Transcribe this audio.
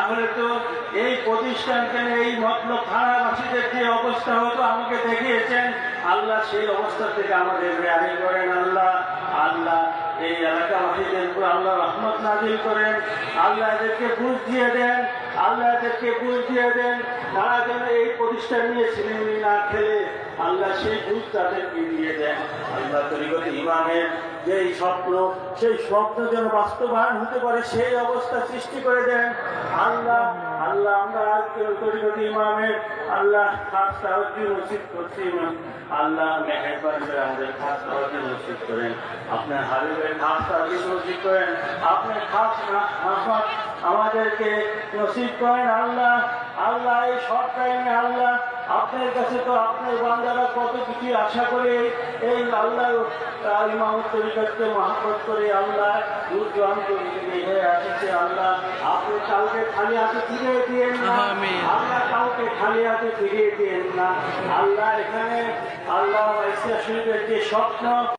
হলে তো এই প্রতিষ্ঠানকে এই মতলব থানাবাসীদের যে অবস্থা হতো আমাকে দেখিয়েছেন। আল্লাহ সেই অবস্থা থেকে আমাদের রেহাই করেন। আল্লাহ আল্লাহ এই এলাকাবাসীদের উপর আল্লাহ রহমত নাজিল করেন। আল্লাহ এদেরকে বুঝ দিয়ে দেন। আল্লাহ এদেরকে বুঝ দিয়ে দেন। তারা যেন এই প্রতিষ্ঠান নিয়ে ছিনিমি না খেলে আল্লাহ সেই বুঝ তাদেরকে দিয়ে দেন। আল্লাহ তরিকত ইমামের যেই স্বপ্ন, সেই স্বপ্ন যেন বাস্তবায়ন হতে পারে সেই অবস্থা সৃষ্টি করে দেন। আল্লাহ আল্লাহ আমরা তরিকত ইমামের আল্লাহ খাস তাওয়াজ্জুহ নসিব করছি। আল্লাহ মেহেরবানি করে আমাদের খাস তাওয়াজ্জুহ নসিব করেন। আপনার হাবিবের খাস তাওয়াজ্জুহ নসিব করেন। আপনার খাস রহমত আমাদেরকে নসিব করেন। আল্লাহ আল্লাহ এই শর্ট টাইমে আল্লাহ আপনার কাছে তো আপনার বান্দারা কত কিছু আশা করে এই আল্লাহ ইমামত তরিকতকে মহব্বত করে আল্লাহ দূর দূরান্ত থেকে আসছে। আল্লাহ আপনি কাউকে খালি হাতে ফিরিয়ে দিয়েন না। আল্লাহ কাউকে খালি হাতে ফিরিয়ে দিয়েন না। আল্লাহ এখানে আল্লাহ শরীফের যে স্বপ্ন